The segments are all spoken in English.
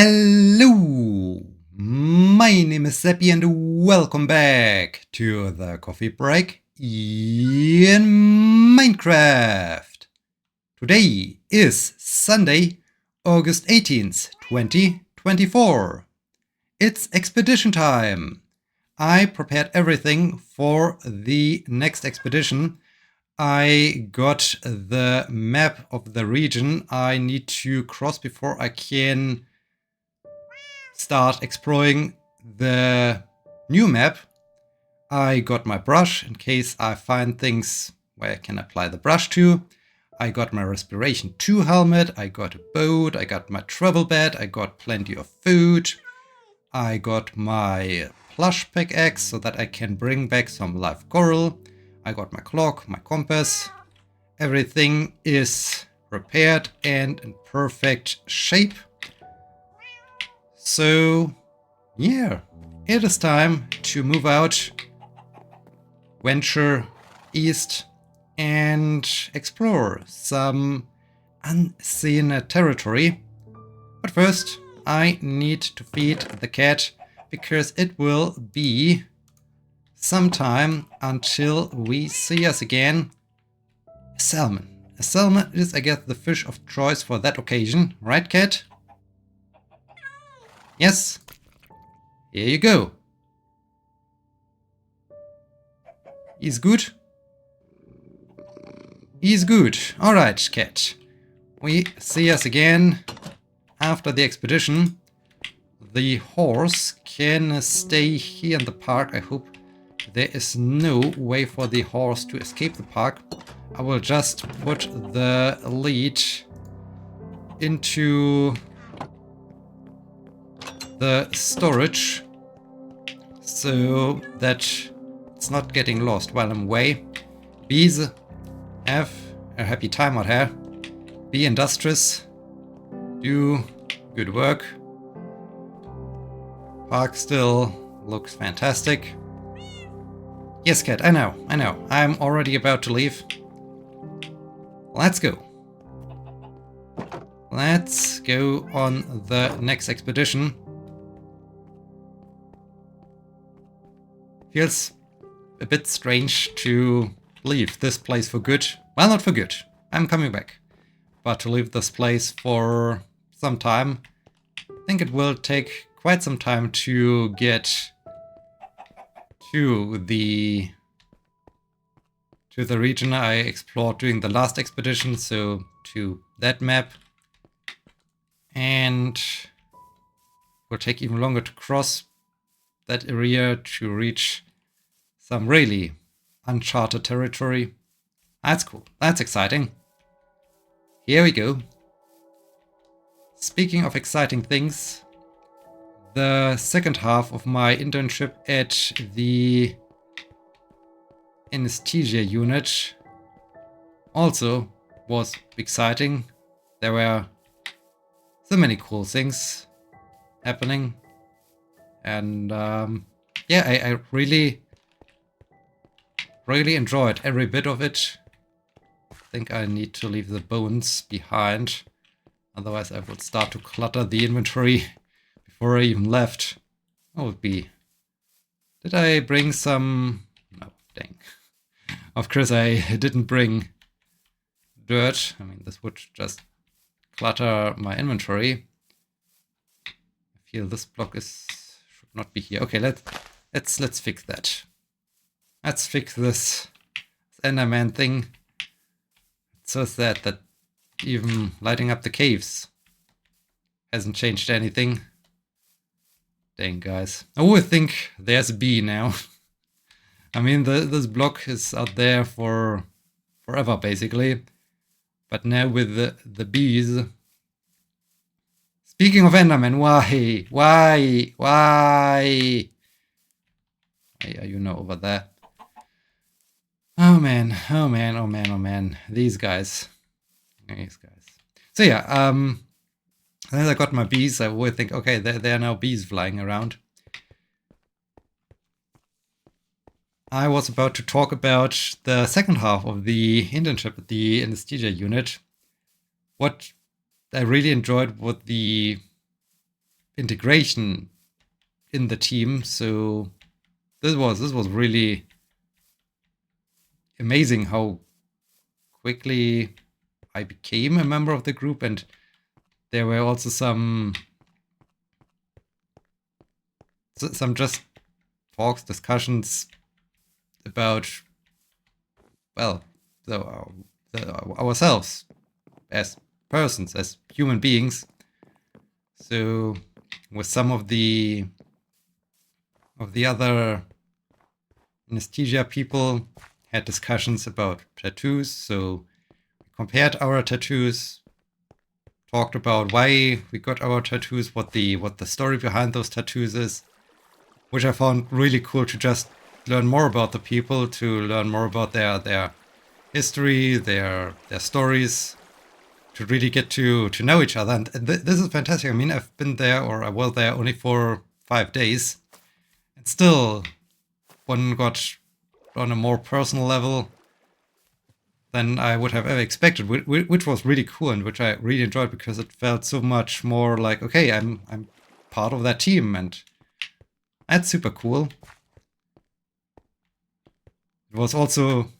Hello, my name is Sebbi and welcome back to the coffee break in Minecraft. Today is Sunday, August 18th, 2024. It's expedition time. I prepared everything for the next expedition. I got the map of the region I need to cross before I can start exploring the new map. I got my brush in case I find things where I can apply the brush to. I got my Respiration 2 helmet, I got a boat, I got my travel bed, I got plenty of food. I got my plush pickaxe so that I can bring back some live coral. I got my clock, my compass. Everything is repaired and in perfect shape. So, yeah, it is time to move out, venture east, and explore some unseen territory. But first, I need to feed the cat because it will be some time until we see us again. A salmon. A salmon is, I guess, the fish of choice for that occasion, right, cat? Yes. Here you go. He's good. He's good. Alright, cat. We see us again after the expedition. The horse can stay here in the park. I hope there is no way for the horse to escape the park. I will just put the lead into the storage so that it's not getting lost while I'm away. Bees, have a happy time out here. Be industrious. Do good work. Park still looks fantastic. Yes, cat, I know. I'm already about to leave. Let's go. Let's go on the next expedition. Feels a bit strange to leave this place for good. Well, not for good. I'm coming back. But to leave this place for some time. I think it will take quite some time to get to the region I explored during the last expedition, so to that map. And it will take even longer to cross that area to reach some really uncharted territory. That's cool. That's exciting. Here we go. Speaking of exciting things, the second half of my internship at the anesthesia unit also was exciting. There were so many cool things happening. And yeah, I really enjoyed every bit of it. I think I need to leave the bones behind. Otherwise I would start to clutter the inventory before I even left. What would be? Did I bring some? No, dang. Of course I didn't bring dirt. I mean, this would just clutter my inventory. I feel this block should not be here. Okay, let's fix that. Let's fix this Enderman thing. It's so sad that even lighting up the caves hasn't changed anything. Dang, guys. I always think there's a bee now. I mean, this block is out there for forever, basically. But now with the bees. Speaking of Enderman, why? Why are you not over there? Oh man. These guys. So yeah, as I got my bees, I always think, okay, there are now bees flying around. I was about to talk about the second half of the internship at the anesthesia unit. What I really enjoyed was the integration in the team. So this was really amazing how quickly I became a member of the group, and there were also some just talks, discussions about, well, ourselves as persons, as human beings. So with some of the other anesthesia people had discussions about tattoos. So we compared our tattoos, talked about why we got our tattoos, what the story behind those tattoos is, which I found really cool to just learn more about the people, to learn more about their history, their stories, to really get to know each other. And this is fantastic. I mean, I've been there, or I was there only for 5 days, and still one got on a more personal level than I would have ever expected, which was really cool and which I really enjoyed, because it felt so much more like, okay, I'm part of that team, and that's super cool. It was also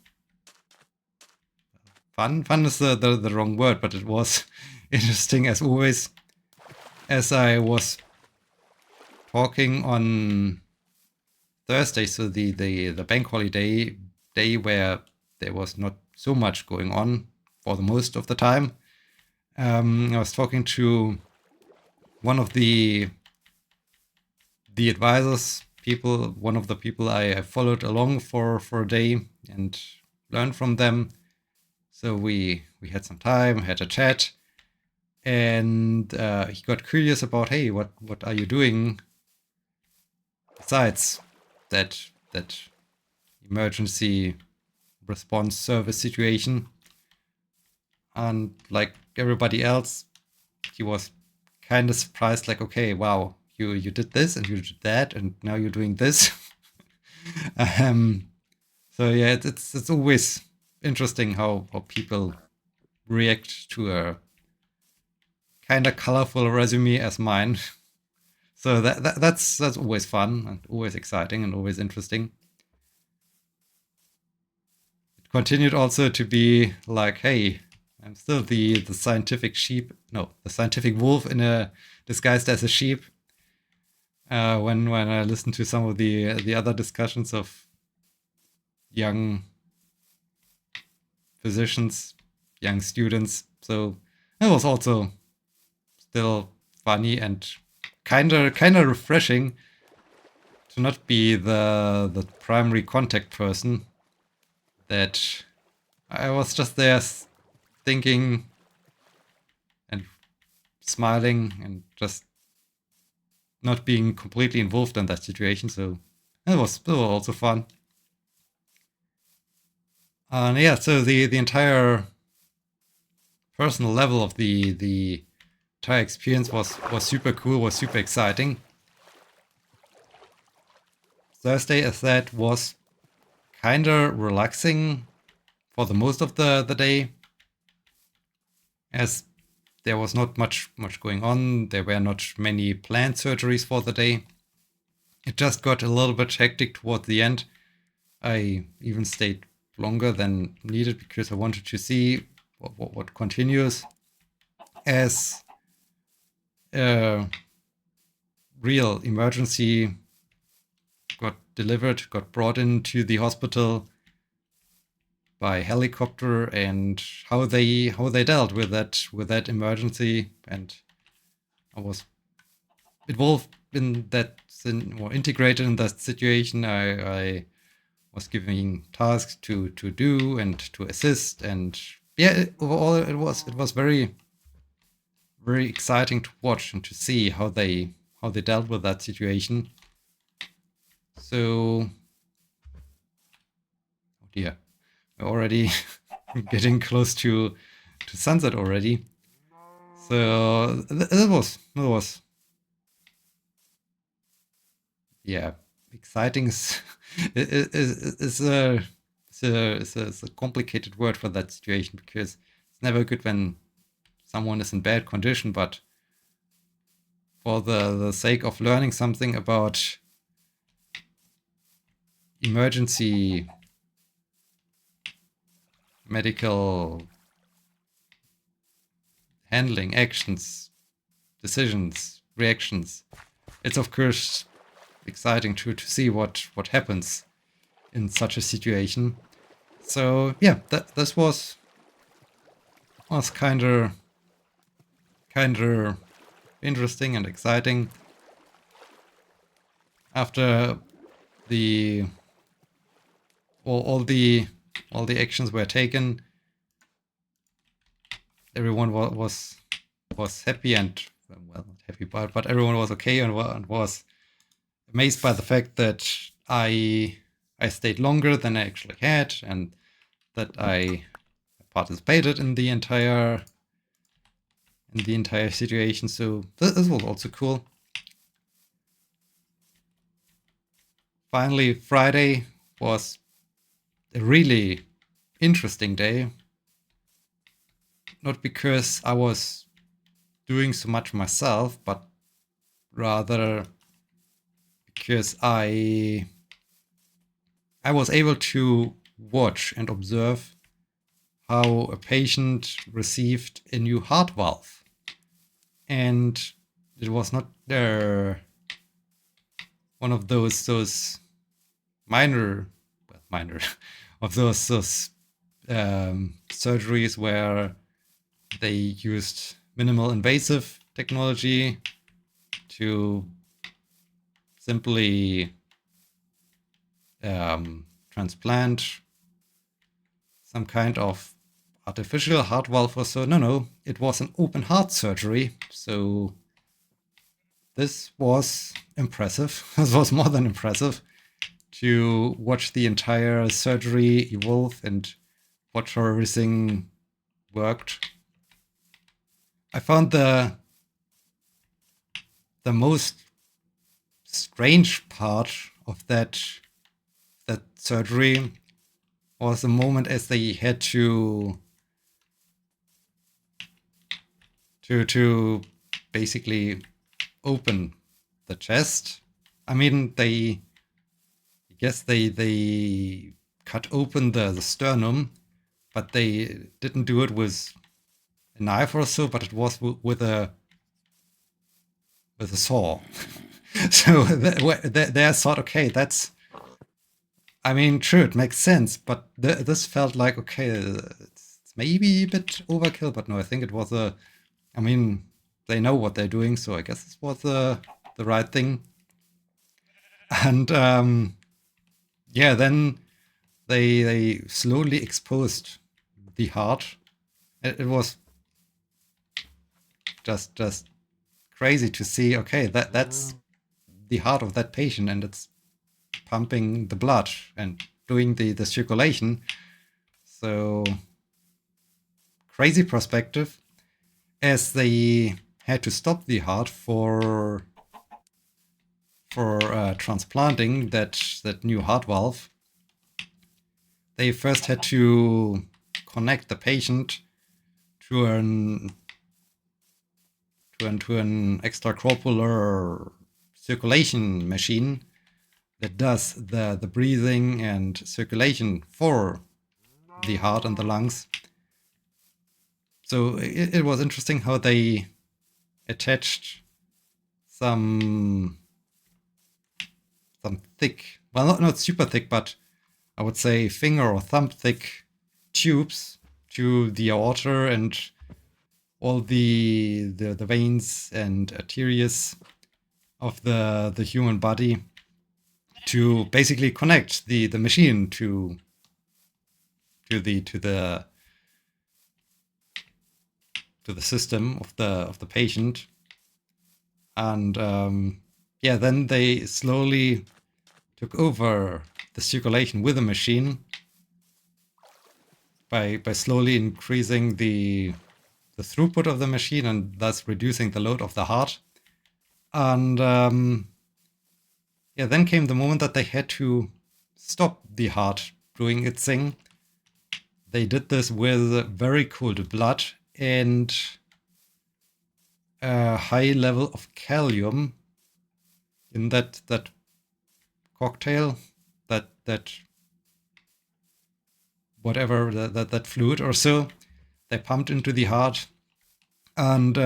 fun. Fun is the wrong word, but it was interesting as always. As I was talking on Thursday, so the bank holiday day where there was not so much going on for the most of the time, I was talking to one of the advisors people, one of the people I followed along for a day and learned from them. So we had some time, had a chat, and he got curious about, hey, what are you doing besides that emergency response service situation? And like everybody else, he was kind of surprised, like, okay, wow, you did this and you did that, and now you're doing this. So yeah, it's always interesting how people react to a kind of colorful resume as mine. So that's always fun and always exciting and always interesting. It continued also to be like, hey, I'm still the scientific sheep. No, the scientific wolf in a disguised as a sheep. When I listened to some of the other discussions of young physicians, young students, so it was also still funny and kind of refreshing to not be the primary contact person. That I was just there thinking and smiling and just not being completely involved in that situation. So it was also fun. And yeah, so the entire personal level of the entire experience was super cool, was super exciting. Thursday, as that, was kind of relaxing for the most of the day, as there was not much going on. There were not many planned surgeries for the day. It just got a little bit hectic toward the end. I even stayed longer than needed because I wanted to see what continues, as a real emergency got delivered, got brought into the hospital by helicopter, and how they dealt with that emergency. And I was involved in that, or integrated in that situation. I was giving tasks to do and to assist, and yeah, overall it was very exciting to watch and to see how they dealt with that situation. So, oh dear, we're already getting close to sunset already. So it was yeah, exciting is a complicated word for that situation, because it's never good when someone is in bad condition, but for the sake of learning something about emergency medical handling, actions, decisions, reactions. It's of course exciting to see what happens in such a situation. So yeah, this was kind of interesting and exciting. After the all the actions were taken, everyone was happy and, well, not happy, but everyone was okay and was amazed by the fact that I stayed longer than I actually had, and that I participated in the entire situation. So this was also cool. Finally, Friday was a really interesting day. Not because I was doing so much myself, but rather because I was able to watch and observe how a patient received a new heart valve. And it was not one of those minor of those surgeries where they used minimal invasive technology to simply transplant some kind of artificial heart valve or so. No, it was an open heart surgery. So this was impressive. This was more than impressive, to watch the entire surgery evolve and watch how everything worked. I found the most strange part of that surgery was the moment as they had to basically open the chest. I mean, they cut open the sternum, but they didn't do it with a knife or so, but it was with a saw. So they thought, okay, that's, I mean, true, it makes sense, but this felt like, okay, it's maybe a bit overkill, but no, I think it was I mean, they know what they're doing, so I guess this was the right thing. And yeah, then they slowly exposed the heart. It was just crazy to see, okay, that's the heart of that patient, and it's pumping the blood and doing the circulation. So crazy perspective, as they had to stop the heart for transplanting that new heart valve. They first had to connect the patient to an extracorporeal circulation machine that does the breathing and circulation for the heart and the lungs. So it was interesting how they attached some thick, well, not super thick, but I would say finger or thumb thick tubes to the aorta and all the veins and arteries of the human body, to basically connect the machine to the system of the patient. And yeah, then they slowly took over the circulation with the machine by slowly increasing the throughput of the machine and thus reducing the load of the heart. And yeah, then came the moment that they had to stop the heart doing its thing. They did this with very cold blood, and a high level of calcium in that cocktail, that whatever that fluid or so they pumped into the heart. And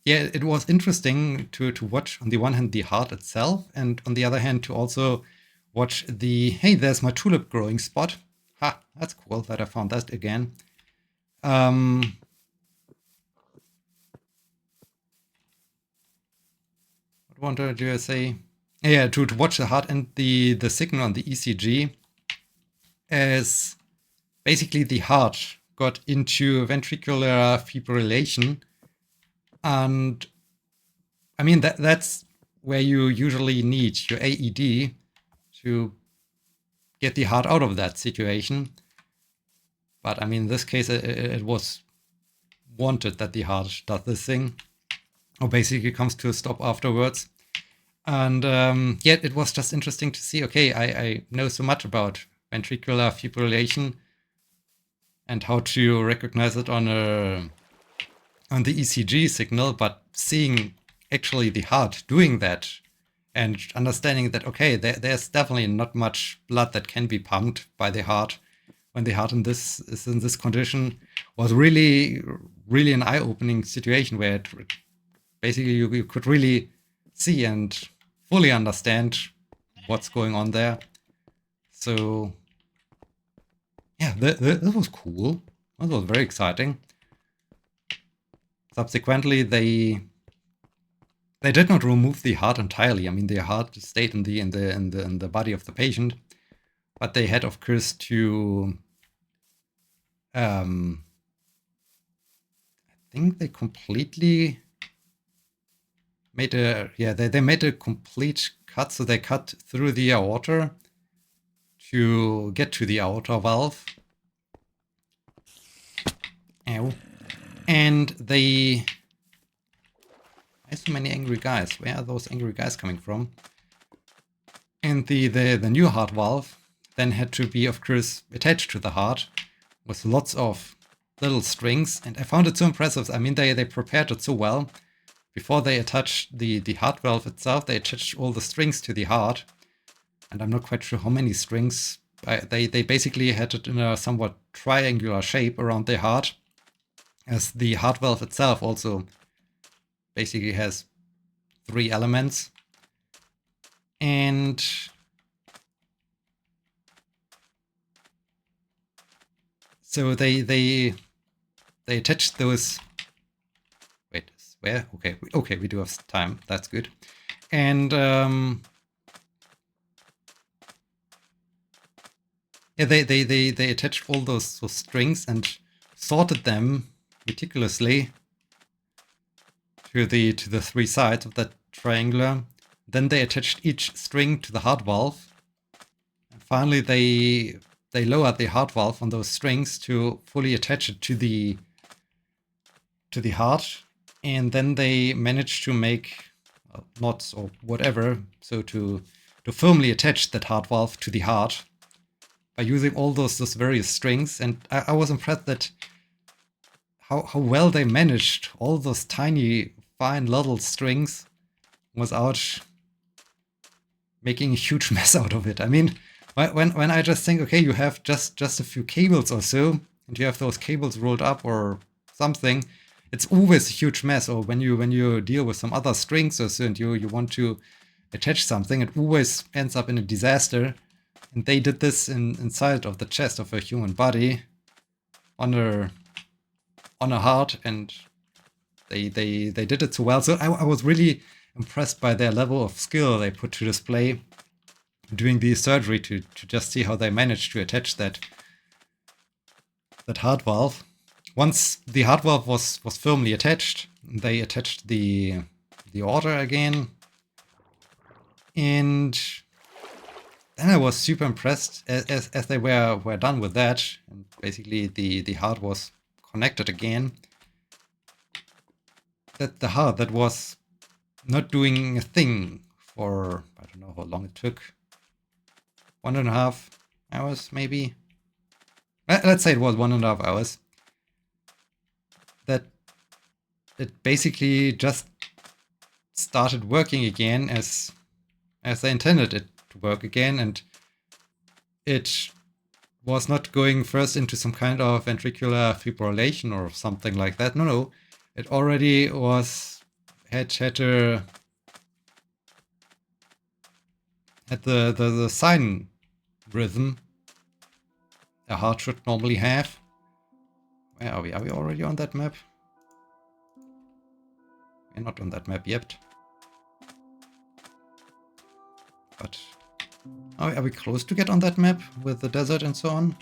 yeah, it was interesting to watch on the one hand the heart itself, and on the other hand to also watch the, hey, there's my tulip growing spot. Ha, that's cool that I found that again. What wanted to say? Yeah, to watch the heart and the signal on the ECG as basically the heart got into ventricular fibrillation. And I mean, that's where you usually need your AED to get the heart out of that situation. But I mean, in this case, it was wanted that the heart does this thing, or basically comes to a stop afterwards. And yet it was just interesting to see, okay, I know so much about ventricular fibrillation and how to recognize it on the ECG signal, but seeing actually the heart doing that and understanding that, okay, there's definitely not much blood that can be pumped by the heart when the heart is in this condition, was really, really an eye-opening situation where it, basically you could really see and fully understand what's going on there. So yeah, that was cool. That was very exciting. Subsequently, they did not remove the heart entirely. I mean, the heart stayed in the body of the patient, but they had, of course, to I think they completely made they made a complete cut. So they cut through the aorta to get to the aorta valve. Ow. And they... Why so many angry guys? Where are those angry guys coming from? And the new heart valve then had to be, of course, attached to the heart with lots of little strings. And I found it so impressive. I mean, they prepared it so well. Before they attached the heart valve itself, they attached all the strings to the heart. And I'm not quite sure how many strings. They basically had it in a somewhat triangular shape around the heart, as the heart valve itself also basically has 3 elements. And so they attached those. Wait, where? Okay, we do have time. That's good. And yeah, they attached all those strings and sorted them meticulously to the 3 sides of that triangular. Then they attached each string to the heart valve. And finally, they lowered the heart valve on those strings to fully attach it to the heart. And then they managed to make knots or whatever, so to firmly attach that heart valve to the heart by using all those various strings. And I was impressed that how well they managed all those tiny, fine little strings without making a huge mess out of it. I mean, when I just think, okay, you have just a few cables or so, and you have those cables rolled up or something, it's always a huge mess. Or when you deal with some other strings or so, and you want to attach something, it always ends up in a disaster. And they did this inside of the chest of a human body on a heart, and they did it so well. So I was really impressed by their level of skill they put to display doing the surgery to just see how they managed to attach that heart valve. Once the heart valve was firmly attached, they attached the aorta again, and then I was super impressed as they were done with that, and basically the heart was connected again, that the heart that was not doing a thing for, I don't know how long it took, 1.5 hours maybe. Let's say it was 1.5 hours. That it basically just started working again as I intended it to work again, and it was not going first into some kind of ventricular fibrillation or something like that. No, it already had the sine rhythm a heart should normally have. Where are we? Are we already on that map? We're not on that map yet. But are we close to get on that map with the desert and so on?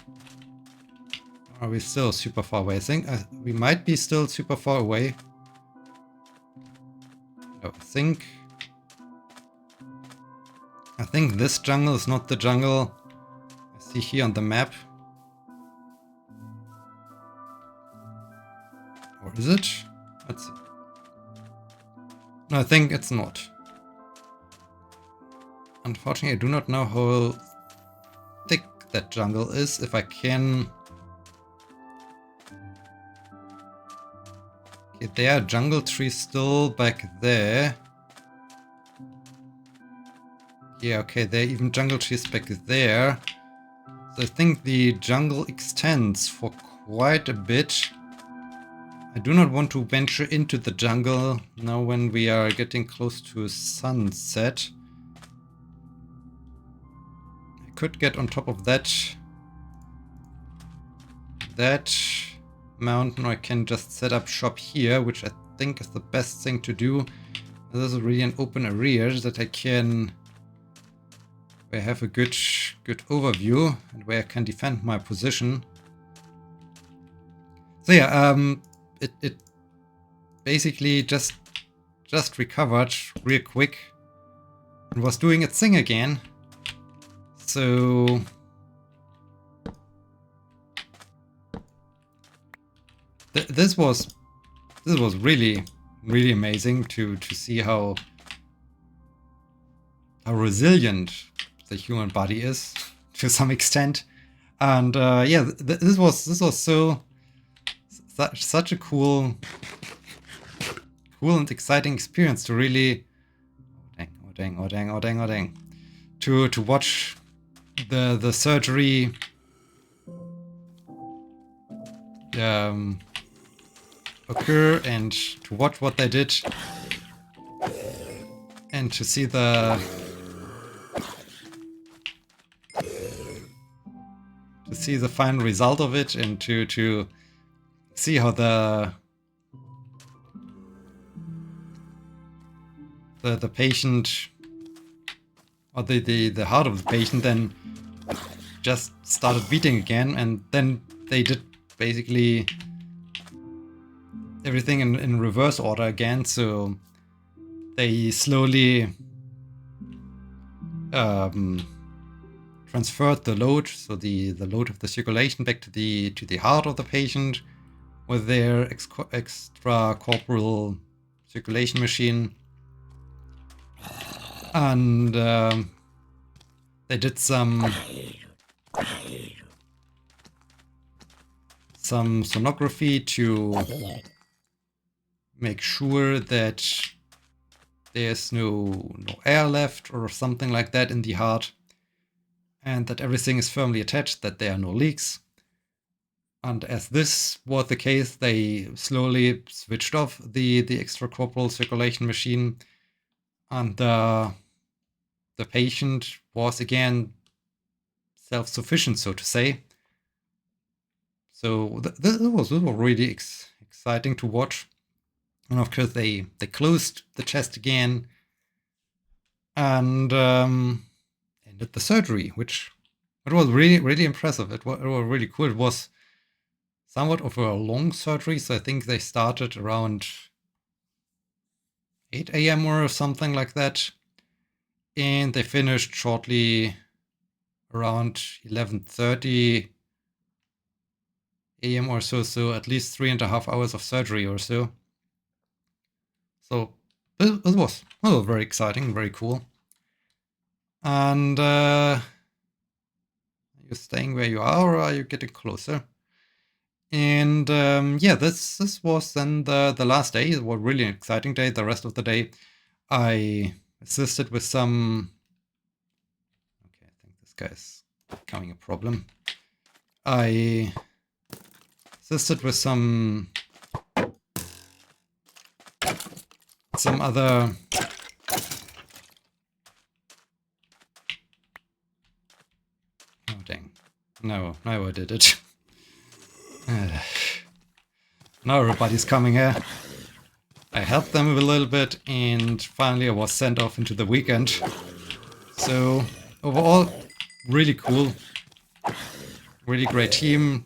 Or are we still super far away? I think we might be still super far away. No, I think this jungle is not the jungle I see here on the map. Or is it? Let's see. No, I think it's not. Unfortunately, I do not know how thick that jungle is. If I can... Okay, there are jungle trees still back there. Yeah, okay, there are even jungle trees back there. So I think the jungle extends for quite a bit. I do not want to venture into the jungle now when we are getting close to sunset. I could get on top of that mountain, or I can just set up shop here, which I think is the best thing to do. This is really an open area that I can... where I have a good overview and where I can defend my position. So yeah, it basically just recovered real quick and was doing its thing again. So this was really amazing to see how resilient the human body is to some extent. And yeah, this was such a cool and exciting experience to really to watch the surgery occur and to watch what they did and to see the final result of it, and to see how the patient, or the heart of the patient then just started beating again, and then they did basically everything in reverse order again. So they slowly transferred the load, so the load of the circulation back to the heart of the patient with their extracorporeal circulation machine, and they did some sonography to make sure that there's no air left or something like that in the heart, and that everything is firmly attached, that there are no leaks. And as this was the case, they slowly switched off the extracorporeal circulation machine, and the patient was again self-sufficient, so to say. So this was really exciting to watch. And of course, they closed the chest again and ended the surgery, which it was really impressive. It was really cool. It was somewhat of a long surgery, so I think they started around 8 a.m. or something like that, and they finished shortly around 11:30 a.m. or so. So at least 3.5 hours of surgery or so. So this was very exciting, very cool. And are you staying where you are, or are you getting closer? And yeah, this was then the last day. It was really an exciting day. The rest of the day, I assisted with some. Okay, I think this guy's becoming a problem. I assisted with some other. Oh dang! No, I did it. Now everybody's coming here. I helped them a little bit, and finally I was sent off into the weekend. So overall, really cool, really great team,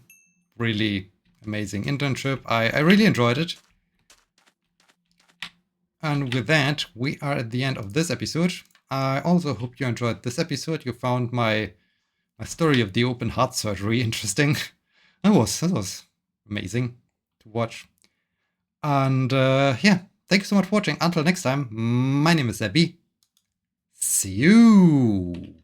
really amazing internship. I really enjoyed it. And with that, we are at the end of this episode. I also hope you enjoyed this episode. You found my story of the open heart surgery interesting. That was amazing to watch. And yeah, thank you so much for watching. Until next time, my name is Sebbi. See you!